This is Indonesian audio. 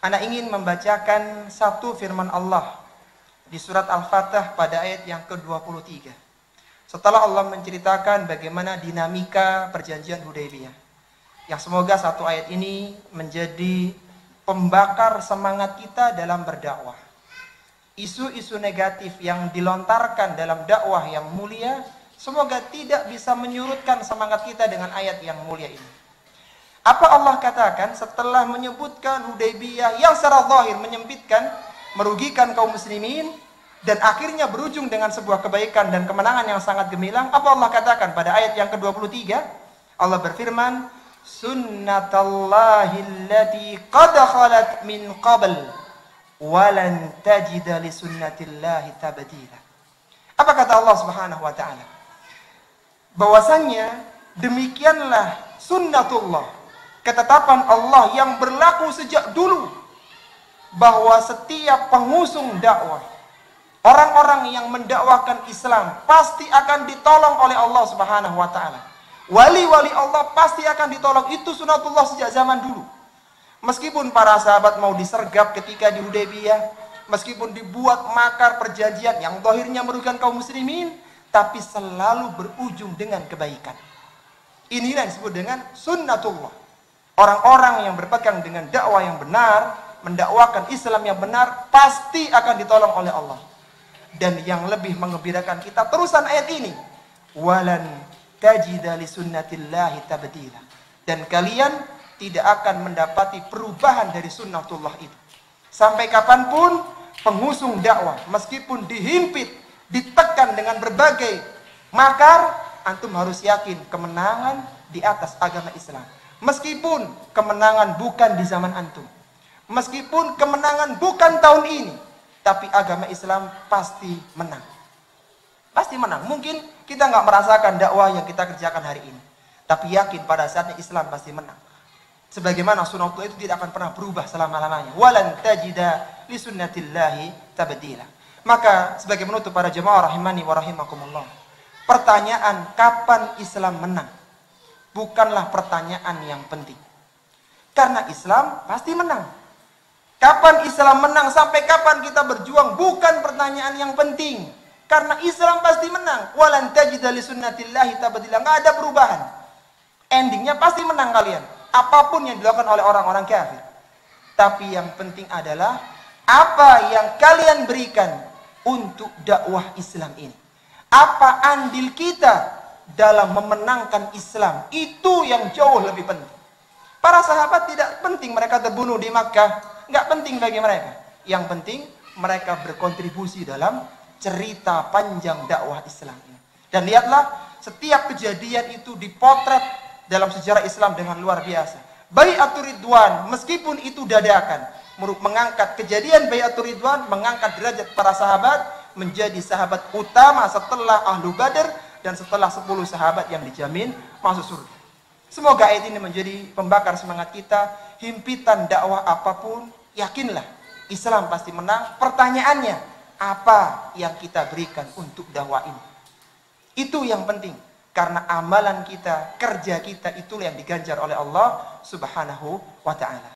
Ana ingin membacakan satu firman Allah di surat Al-Fatah pada ayat yang ke-23. Setelah Allah menceritakan bagaimana dinamika perjanjian Hudaybiyah. Yang semoga satu ayat ini menjadi pembakar semangat kita dalam berdakwah. Isu-isu negatif yang dilontarkan dalam dakwah yang mulia, semoga tidak bisa menyurutkan semangat kita dengan ayat yang mulia ini. Apa Allah katakan setelah menyebutkan Hudaybiyah yang secara zahir menyempitkan, merugikan kaum muslimin, dan akhirnya berujung dengan sebuah kebaikan dan kemenangan yang sangat gemilang? Apa Allah katakan pada ayat yang ke-23? Allah berfirman, Sunnatallahi allati qad khalat min qabl walan tajida li sunnatillahi tabdila. Apa kata Allah Subhanahu wa taala? Bahwasannya demikianlah sunnatullah, ketetapan Allah yang berlaku sejak dulu, bahwa setiap pengusung dakwah, orang-orang yang mendakwakan Islam pasti akan ditolong oleh Allah Subhanahu wa taala. Wali-wali Allah pasti akan ditolong. Itu sunatullah sejak zaman dulu. Meskipun para sahabat mau disergap ketika di Hudaybiyah, meskipun dibuat makar perjanjian yang zahirnya merugikan kaum muslimin, tapi selalu berujung dengan kebaikan. Inilah yang disebut dengan sunnatullah. Orang-orang yang berpegang dengan dakwah yang benar, mendakwakan Islam yang benar, pasti akan ditolong oleh Allah. Dan yang lebih menggembirakan kita, terusan ayat ini, walan tajida li sunnatillahi tabdila. Dan kalian tidak akan mendapati perubahan dari sunnatullah itu. Sampai kapanpun pengusung dakwah, meskipun dihimpit, ditekan dengan berbagai makar, antum harus yakin kemenangan di atas agama Islam. Meskipun kemenangan bukan di zaman antum, meskipun kemenangan bukan tahun ini, tapi agama Islam pasti menang. Pasti menang. Mungkin kita nggak merasakan dakwah yang kita kerjakan hari ini, tapi yakin pada saatnya Islam pasti menang. Sebagaimana sunnatullah itu tidak akan pernah berubah selama-lamanya. Walan tajida li sunnatillahi tabdila. Maka sebagai menutup para jemaah rahimani wa rahimakumullah, pertanyaan kapan Islam menang bukanlah pertanyaan yang penting. Karena Islam pasti menang. Kapan Islam menang, sampai kapan kita berjuang, bukan pertanyaan yang penting. Karena Islam pasti menang. Walan tajida li sunnatillahi tabdila. Enggak ada perubahan. Endingnya pasti menang kalian. Apapun yang dilakukan oleh orang-orang kafir. Tapi yang penting adalah apa yang kalian berikan untuk dakwah Islam ini. Apa andil kita dalam memenangkan Islam. Itu yang jauh lebih penting. Para sahabat tidak penting mereka terbunuh di Makkah. Nggak penting bagi mereka. Yang penting mereka berkontribusi dalam cerita panjang dakwah Islam ini. Dan lihatlah, setiap kejadian itu dipotret dalam sejarah Islam dengan luar biasa. Bai'atur Ridwan, meskipun itu dadakan, mengangkat kejadian Bai'atur Ridwan, mengangkat derajat para sahabat menjadi sahabat utama setelah Ahlu Badar dan setelah 10 sahabat yang dijamin masuk surga. Semoga ayat ini menjadi pembakar semangat kita. Himpitan dakwah apapun, yakinlah Islam pasti menang. Pertanyaannya, apa yang kita berikan untuk dakwah ini? Itu yang penting. Karena amalan kita, kerja kita, itulah yang diganjar oleh Allah Subhanahu wa ta'ala.